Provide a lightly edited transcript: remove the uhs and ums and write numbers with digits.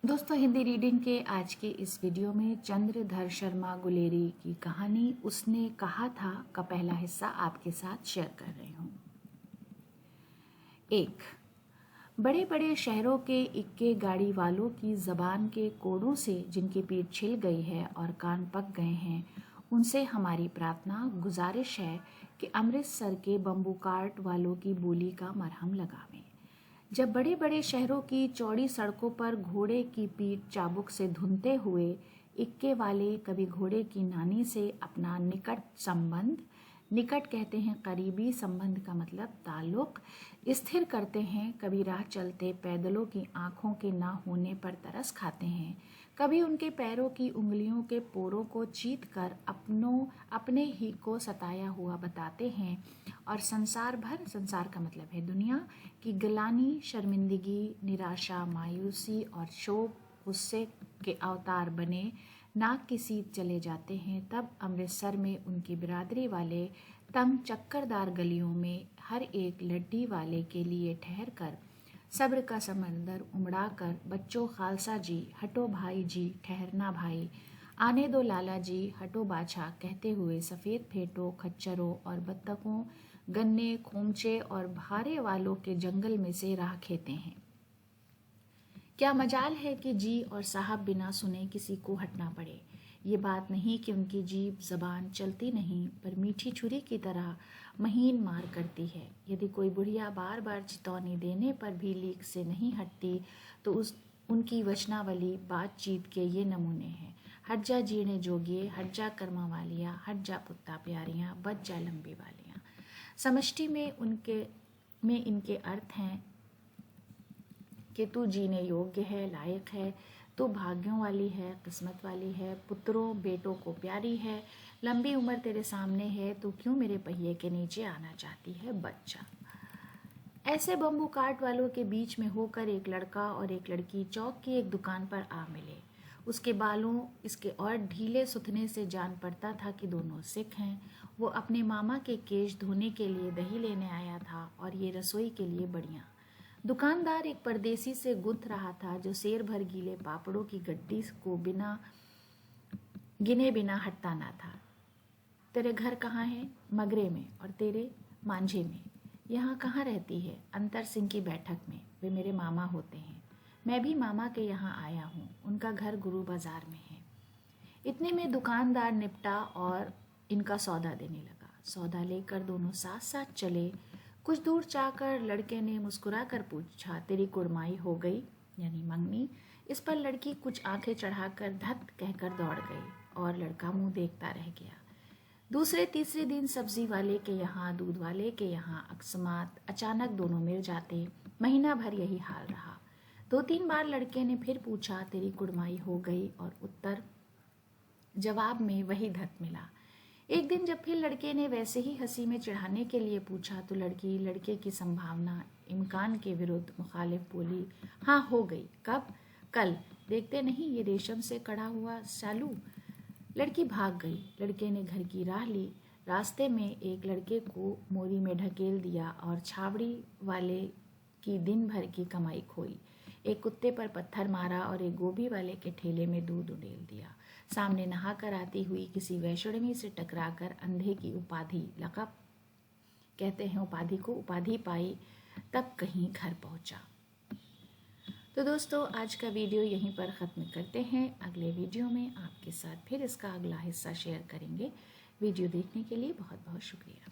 दोस्तों, हिंदी रीडिंग के आज के इस वीडियो में चंद्रधर शर्मा गुलेरी की कहानी उसने कहा था का पहला हिस्सा आपके साथ शेयर कर रही हूँ। 1। बड़े बड़े शहरों के इक्के गाड़ी वालों की जबान के कोड़ों से जिनकी पीठ छिल गई है और कान पक गए हैं, उनसे हमारी प्रार्थना गुजारिश है कि अमृतसर के बम्बू कार्ट वालों की बोली का मरहम लगावें। जब बड़े बड़े शहरों की चौड़ी सड़कों पर घोड़े की पीठ चाबुक से धुनते हुए इक्के वाले कभी घोड़े की नानी से अपना निकट कहते हैं करीबी संबंध का मतलब ताल्लुक स्थिर करते हैं, कभी राह चलते पैदलों की आंखों के ना होने पर तरस खाते हैं, कभी उनके पैरों की उंगलियों के पोरों को चीत कर अपने ही को सताया हुआ बताते हैं और संसार का मतलब है दुनिया की गिलानी, शर्मिंदगी, निराशा, मायूसी और शोक गुस्से के अवतार बने नाक की सीध चले जाते हैं। तब अमृतसर में उनकी बिरादरी वाले तंग चक्करदार गलियों में हर एक लड्डी वाले के लिए ठहर कर सब्र का समंदर उमड़ा कर बच्चों खालसा जी हटो भाई जी ठहरना भाई, आने दो लाला जी हटो बाछा कहते हुए सफ़ेद फेटों, खच्चरों और बत्तखों, गन्ने, खोमचे और भारे वालों के जंगल में से राह खेते हैं। क्या मजाल है कि जी और साहब बिना सुने किसी को हटना पड़े। ये बात नहीं कि उनकी जीभ जबान चलती नहीं, पर मीठी छुरी की तरह महीन मार करती है। यदि कोई बुढ़िया बार बार चितौनी देने पर भी लीक से नहीं हटती तो उनकी वचनावली बातचीत के ये नमूने हैं। हट जा जीने जोगिए, हट जा कर्मा वालिया, हट जा पुत्ता प्यारियाँ, बच जा लंबी वालियाँ। समष्टि में इनके अर्थ हैं कि तू जीने योग्य है, लायक है, तू भाग्यों वाली है, किस्मत वाली है, पुत्रों बेटों को प्यारी है, लंबी उम्र तेरे सामने है, तू क्यों मेरे पहिए के नीचे आना चाहती है, बच्चा। ऐसे बम्बू काट वालों के बीच में होकर एक लड़का और एक लड़की चौक की एक दुकान पर आ मिले। उसके बालों इसके और ढीले सुथने से जान पड़ता था कि दोनों सिख हैं। वो अपने मामा के केश धोने के लिए दही लेने आया था और ये रसोई के लिए बढ़िया। दुकानदार एक परदेसी से गुंथ रहा था जो शेर भर गीले पापड़ों की गड्डी को गिने बिना हटता ना था। तेरे घर कहाँ है? मगरे में। और तेरे? मांझे में। यहाँ कहाँ रहती है? अंतर सिंह की बैठक में। वे मेरे मामा होते हैं। मैं भी मामा के यहाँ आया हूँ। उनका घर गुरु बाजार में है। इतने में दुकानदार निपटा और इनका सौदा देने लगा। सौदा लेकर दोनों साथ साथ चले। कुछ दूर जाकर लड़के ने मुस्कुरा कर पूछा, तेरी कुड़माई हो गई यानी मंगनी। इस पर लड़की कुछ आंखें चढ़ाकर धत कहकर दौड़ गई और लड़का मुंह देखता रह गया। दूसरे तीसरे दिन सब्जी वाले के यहाँ, दूध वाले के यहाँ अचानक दोनों मिल जाते। महीना भर यही हाल रहा। 2-3 बार लड़के ने फिर पूछा, तेरी कुड़माई हो गई, और जवाब में वही धत मिला। एक दिन जब फिर लड़के ने वैसे ही हंसी में चिढ़ाने के लिए पूछा तो लड़की लड़के की संभावना इम्कान के विरुद्ध मुखालिफ बोली, हाँ हो गई। कब? कल। देखते नहीं ये रेशम से कड़ा हुआ सालू। लड़की भाग गई। लड़के ने घर की राह ली। रास्ते में एक लड़के को मोरी में ढकेल दिया और छावड़ी वाले की दिन भर की कमाई खोई। एक कुत्ते पर पत्थर मारा और एक गोभी वाले के ठेले में दूध उड़ेल दिया। सामने नहा कर आती हुई किसी वैष्णवी से टकराकर अंधे की उपाधि, लक़ब कहते हैं उपाधि को, उपाधि पाई। तब कहीं घर पहुंचा। तो दोस्तों, आज का वीडियो यहीं पर ख़त्म करते हैं। अगले वीडियो में आपके साथ फिर इसका अगला हिस्सा शेयर करेंगे। वीडियो देखने के लिए बहुत बहुत शुक्रिया।